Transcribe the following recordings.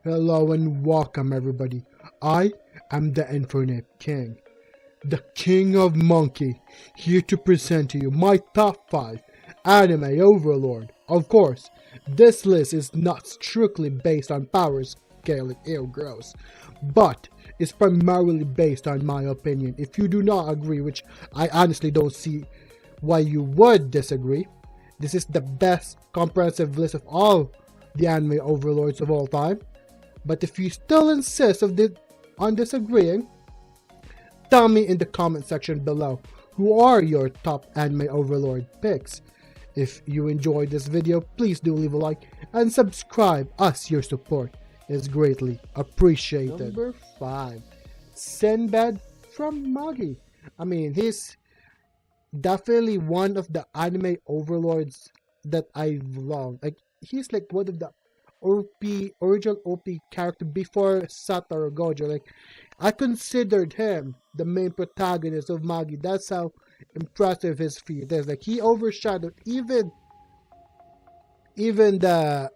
Hello and welcome everybody. I am the Infinite King, the King of Monkey, here to present to you my top 5 Anime Overlord. Of course, this list is not strictly based on power scaling, ew gross, but is primarily based on my opinion. If you do not agree, which I honestly don't see why you would disagree, this is the best comprehensive list of all the anime overlords of all time. But if you still insist on disagreeing, tell me in the comment section below who are your top anime overlord picks. If you enjoyed this video, please do leave a like and subscribe, as your support is greatly appreciated. Number 5, Sinbad from Magi. I mean, he's definitely one of the anime overlords that I love. Like, he's like one of the original OP character before Satoru Gojo. Like, I considered him the main protagonist of Magi. That's how impressive his feat is. Like, he overshadowed even the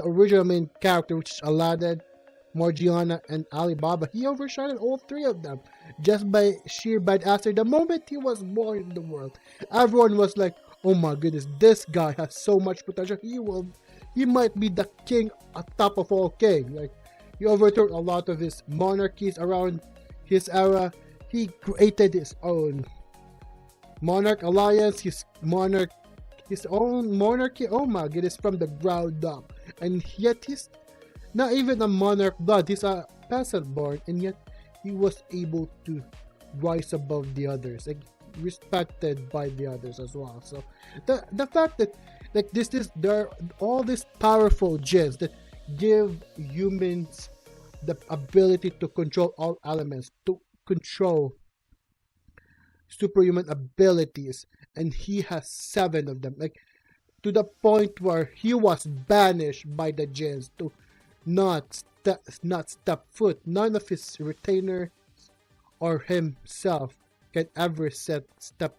original main character, which is Aladdin, Morgiana, and Alibaba. He overshadowed all three of them just by sheer badassery. The moment he was born in the world, everyone was like, "Oh my goodness, this guy has so much potential. He might be the king atop of all king." Like, he overturned a lot of his monarchies around his era. He created his own monarch alliance, his own monarchy. Oh my goodness, from the ground up. And yet he's not even a monarch blood. He's a peasant born, and yet he was able to rise above the others, like respected by the others as well. So the fact that like there are all these powerful gems that give humans the ability to control all elements, to control superhuman abilities, and he has 7 of them, like to the point where he was banished by the gens to not step foot. None of his retainers or himself can ever step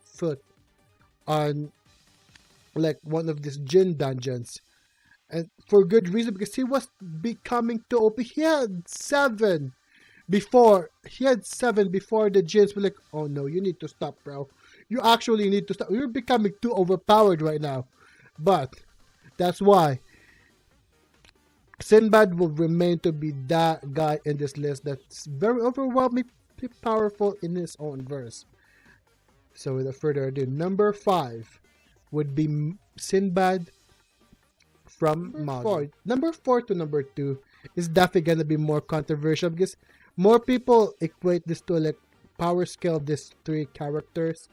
foot on like one of these Jin dungeons, and for good reason, because he was becoming too OP. He had 7 before the Jins were like, "Oh no, you need to stop, bro. You actually need to stop. You're becoming too overpowered right now." But that's why Sinbad will remain to be that guy in this list that's very overwhelmingly powerful in his own verse. So without further ado, number 5 would be Sinbad from Manga. Number 4 to number 2 is definitely gonna be more controversial because more people equate this to like power scale of these 3 characters,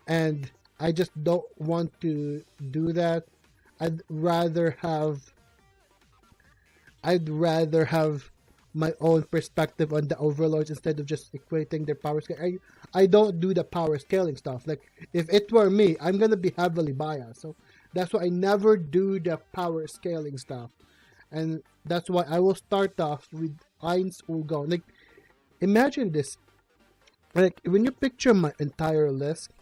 and I just don't want to do that. I'd rather have my own perspective on the overlords instead of just equating their power scale. I don't do the power scaling stuff. Like, if it were me, I'm gonna be heavily biased. So that's why I never do the power scaling stuff. And that's why I will start off with Eins Ulgon. Like, imagine this. Like, when you picture my entire list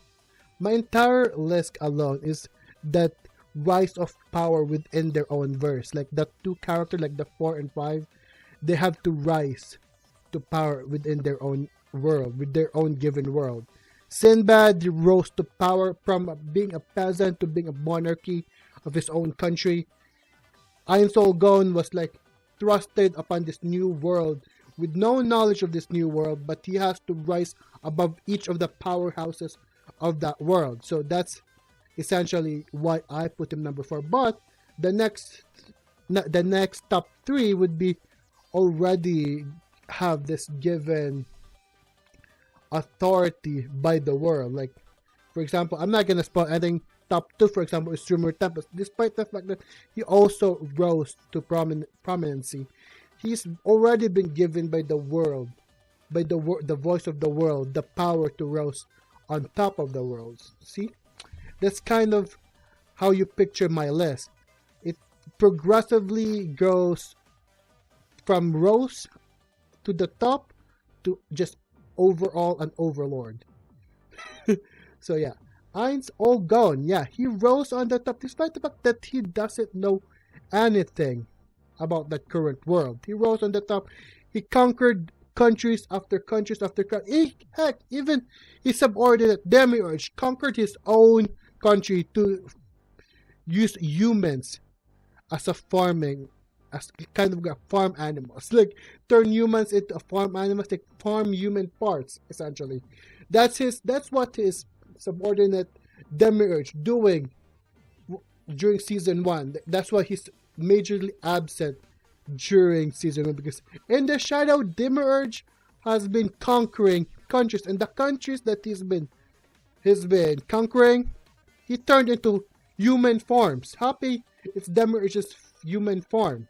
alone is that rise of power within their own verse. Like, the 2 characters, like the 4 and 5, they have to rise to power within their own world, with their own given world. Sinbad rose to power from being a peasant to being a monarchy of his own country. Ain Solgon was like thrusted upon this new world with no knowledge of this new world, but he has to rise above each of the powerhouses of that world. So that's essentially why I put him number 4. But the next top 3 would be already have this given authority by the world. Like, for example, I'm not gonna spoil anything. Top 2, for example, is Streamer Tempest. Despite the fact that he also rose to prominency, he's already been given by the world, by the voice of the world, the power to rise on top of the world. See, that's kind of how you picture my list. It progressively goes from rose to the top to just overall an overlord. So yeah, Eins Ulgon, yeah, he rose on the top despite the fact that he doesn't know anything about that current world. He rose on the top. He conquered countries after countries after countries. Heck, even his subordinate Demiurge conquered his own country to use humans as a farming, as kind of farm animals. Like turn humans into farm animals, like farm human parts, essentially. That's what his subordinate Demiurge doing during season 1. That's why he's majorly absent during season 1, because in the shadow, Demiurge has been conquering countries, and the countries that he's been conquering, he turned into human forms. Happy it's Demiurge's human form.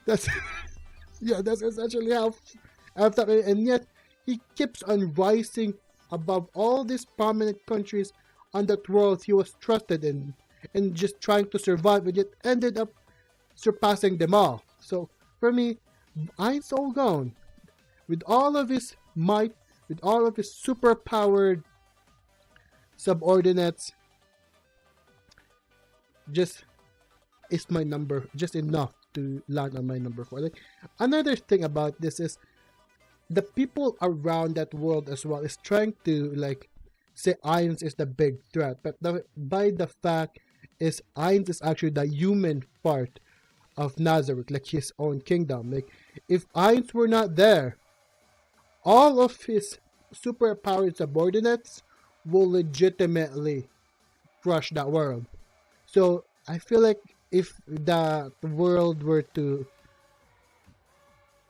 That's yeah, that's essentially how after, and yet he keeps on rising above all these prominent countries on that world he was trusted in, and just trying to survive, and yet ended up surpassing them all. So for me, Ainz All Gone, with all of his might, with all of his super powered subordinates, just is my number, just enough to land on my number 4. Like, another thing about this is the people around that world as well is trying to like say Ainz is the big threat, but by the fact is Ainz is actually the human part of Nazareth, like his own kingdom. Like if Ainz were not there, all of his superpowered subordinates will legitimately crush that world. So I feel like if the world were to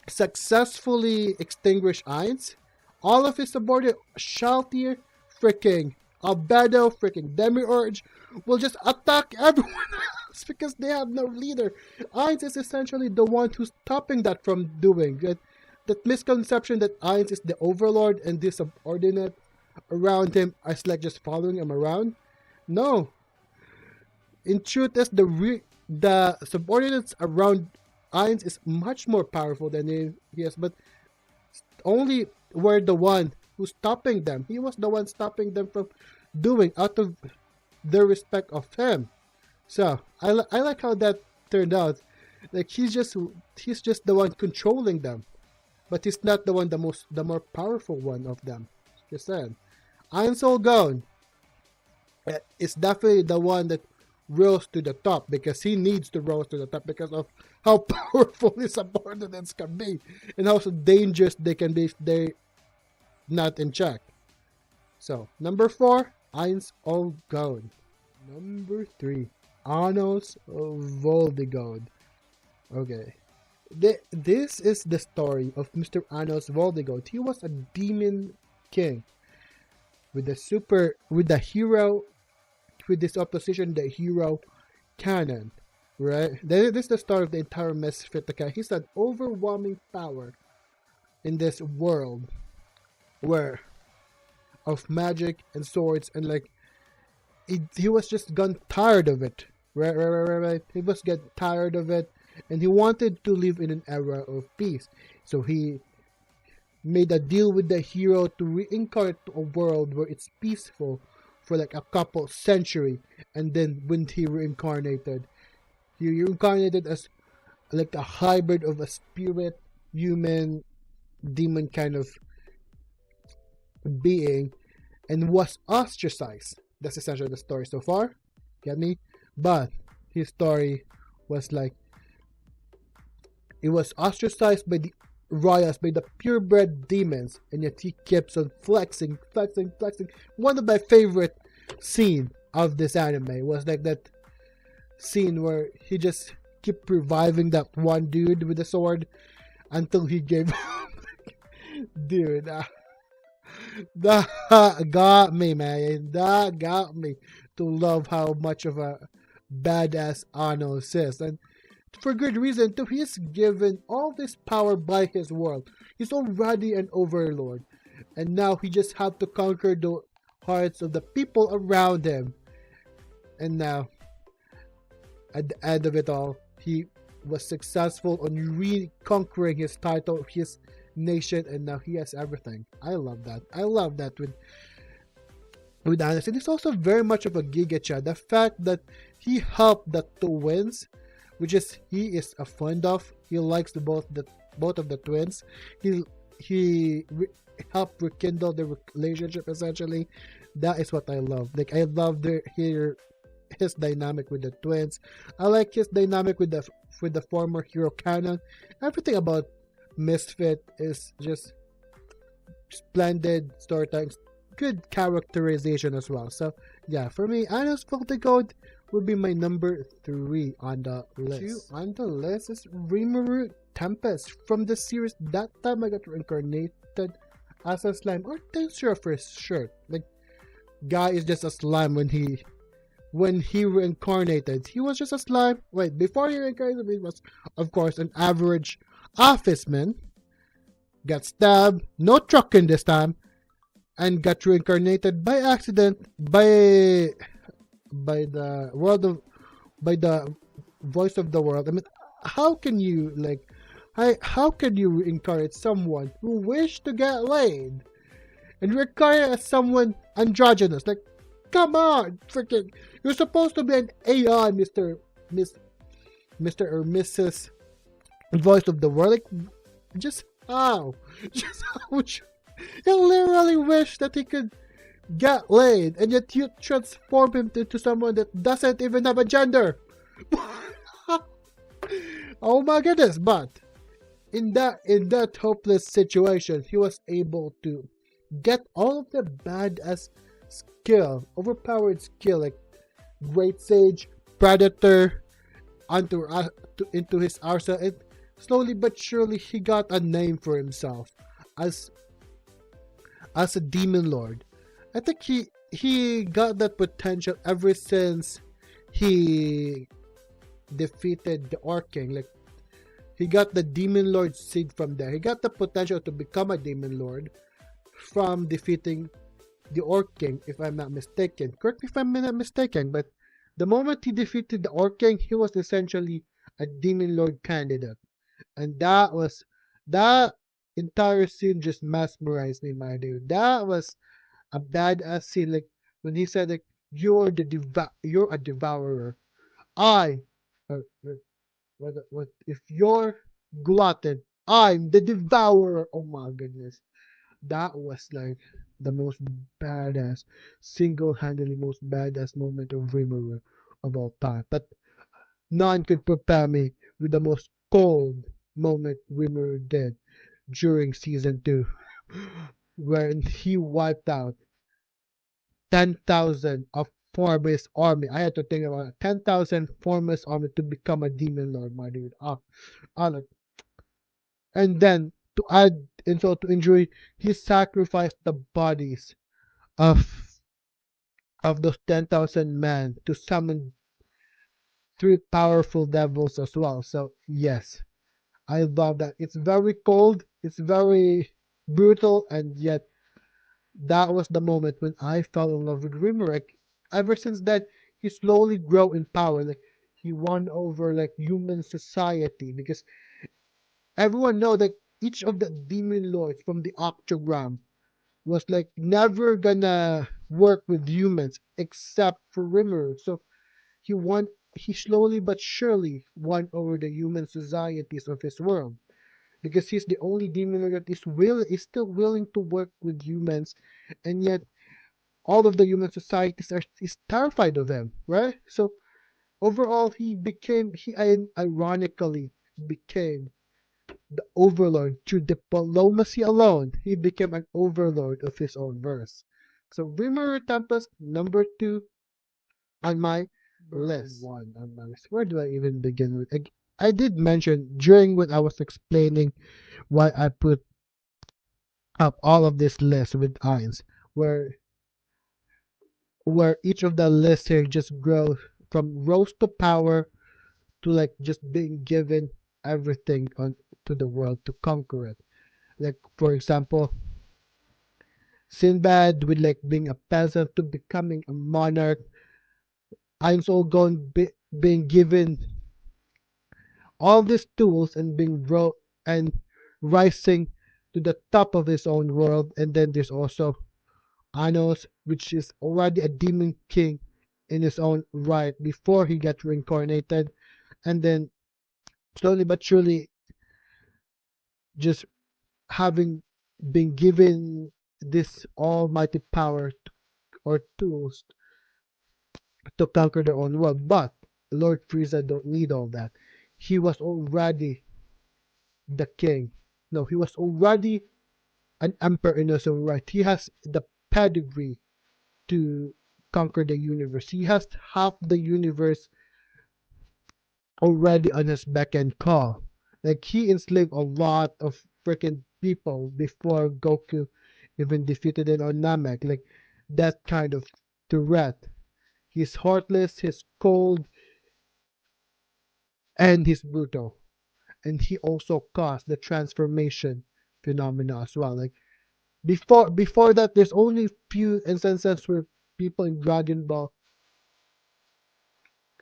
successfully extinguish Ainz, all of his subordinates, Shaltir, freaking Albedo, freaking Demiurge, will just attack everyone else because they have no leader. Ainz is essentially the one who's stopping that from doing. That misconception that Ainz is the overlord and the subordinate around him is like just following him around. No. In truth, is the subordinates around Ainz is much more powerful than he is, but only were the one who's stopping them. He was the one stopping them from doing out of their respect of him. So I like how that turned out. Like he's just the one controlling them, but he's not the one the more powerful one of them. Just saying, Ainz All Gone is definitely the one that rose to the top, because he needs to rise to the top because of how powerful his subordinates can be and how dangerous they can be if they're not in check. So number 4, Ainz All Gone. Number 3, Anos Voldigod. Okay, this is the story of Mr. Anos Voldigod. He was a demon king with this opposition, the hero canon, right? This is the start of the entire misfit. Okay, he's an overwhelming power in this world where of magic and swords, and like he was just gone tired of it, right. He was getting tired of it, and he wanted to live in an era of peace. So he made a deal with the hero to reincarnate a world where it's peaceful for like a couple century. And then when he reincarnated as like a hybrid of a spirit, human, demon kind of being, and was ostracized. That's essentially the story so far. Get me? But his story was like, it was ostracized by the royals, by the purebred demons, and yet he keeps on flexing. One of my favorite scene of this anime was like that scene where he just kept reviving that one dude with the sword until he gave up. Dude, that got me, man. That got me to love how much of a badass Anos is, and for good reason too. He's given all this power by his world. He's already an overlord, and now he just had to conquer the hearts of the people around him. And now, at the end of it all, he was successful on reconquering his title, his nation, and now he has everything. I love that with Anos. And it's also very much of a gigacha. The fact that he helped the twins which is he is a fond of. He likes both of the twins. He helped rekindle the relationship essentially. That is what I love. Like I love his dynamic with the twins. I like his dynamic with the former hero canon. Everything about Misfit is just splendid storytelling, good characterization as well. So yeah, for me, Anos Code would be my number 3 on the list. 2 on the list is Rimuru Tempest from the series. That time I got reincarnated as a slime, or texture of his shirt. Like, guy is just a slime when he reincarnated. He was just a slime. Wait, before he reincarnated, he was, of course, an average officeman. Got stabbed, no trucking this time, and got reincarnated by accident by the world of by the voice of the world. I mean, how can you how can you reincarnate someone who wished to get laid and reincarnate as someone androgynous? Like, come on, freaking! You're supposed to be an AI, Mister or Mrs. Voice of the world. Like, just how? Just how would you? He literally wished that he could get laid, and yet you transform him into someone that doesn't even have a gender. Oh my goodness! But in that hopeless situation, he was able to get all of the badass skill, overpowered skill, like Great Sage, Predator, into his arsenal, and slowly but surely he got a name for himself as a demon lord. I think he got that potential ever since he defeated the Orc King. Like, he got the demon lord seed from there. He got the potential to become a demon lord from defeating the Orc King, if I'm not mistaken. Correct me if I'm not mistaken, but the moment he defeated the Orc King, he was essentially a demon lord candidate. And that entire scene just mesmerized me, my dude. That was a badass scene. Like, when he said, like, you're a devourer. I if you're glutton, I'm the devourer. Oh my goodness. That was like the most badass, single-handedly most badass moment of Rimuru of all time. But none could prepare me with the most cold moment Rimuru did during season 2, when he wiped out 10,000 of Formous army. I had to think about it. 10,000 Formous army to become a demon lord, my dude. Ah, and then to add insult to injury, he sacrificed the bodies of those 10,000 men to summon 3 powerful devils as well. So yes, I love that. It's very cold, it's very brutal, and yet that was the moment when I fell in love with Rimerick. Ever since then, he slowly grew in power. Like, he won over like human society, because everyone know that each of the demon lords from the Octogram was like never gonna work with humans except for Rimuru. So he won. He slowly but surely won over the human societies of his world, because he's the only demon lord that is still willing to work with humans, and yet all of the human societies is terrified of him, right? So overall, he ironically became the overlord through diplomacy alone. He became an overlord of his own verse. So Rimuru Tempest, number 2 on my list. 1 on my list. Where do I even begin with? I did mention during when I was explaining why I put up all of this list with Eins, where each of the lists here just grow from rose to power to like just being given everything on to the world to conquer it. Like, for example, Sinbad with like being a peasant to becoming a monarch. Being given all these tools and and rising to the top of his own world. And then there's also Anos, which is already a demon king in his own right before he got reincarnated. and then slowly but surely, just having been given this almighty power or tools to conquer their own world. But Lord Frieza don't need all that. He was already the king. No, he was already an emperor in his own right. He has the pedigree to conquer the universe. He has half the universe already on his beck and call. Like he enslaved a lot of freaking people before Goku even defeated it on Namek. Like that kind of threat. He's heartless, he's cold, and he's brutal. And he also caused the transformation phenomena as well. Like before that, there's only few instances where people in Dragon Ball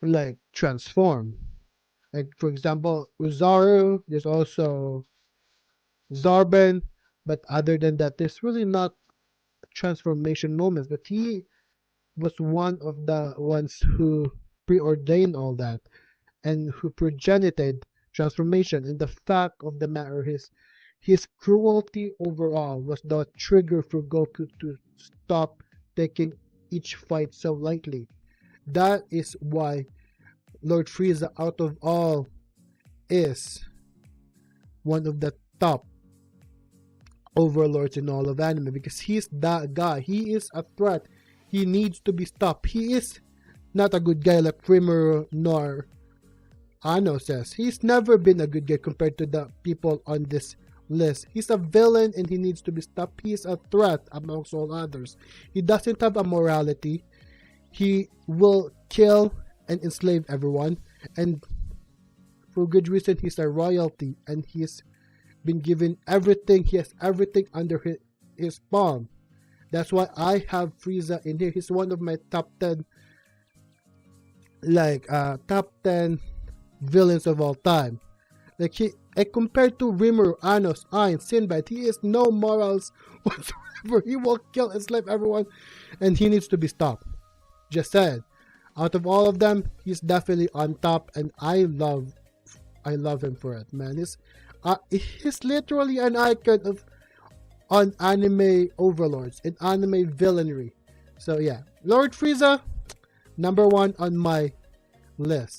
like transform. Like for example, Uzaru, there's also Zarban, but other than that, there's really not transformation moments. But he was one of the ones who preordained all that and who progenited transformation. And the fact of the matter is, his cruelty overall was the trigger for Goku to stop taking each fight so lightly. That is why Lord Frieza, out of all, is one of the top overlords in all of anime because he's that guy. He is a threat. He needs to be stopped. He is not a good guy like Rimuru nor Ano says. He's never been a good guy compared to the people on this list. He's a villain and he needs to be stopped. He is a threat amongst all others. He doesn't have a morality. He will kill and enslave everyone. And for good reason, he's a royalty and he's been given everything. He has everything under his palm. That's why I have Frieza in here. He's one of my top 10 top 10 villains of all time. Compared to Rimuru, Anos, Ain, Sinbad, he has no morals whatsoever. He will kill and slap everyone, and he needs to be stopped. Just said, out of all of them, he's definitely on top, and I love him for it, man. He's literally an icon on anime overlords and anime villainry. So yeah, Lord Frieza, number 1 on my list.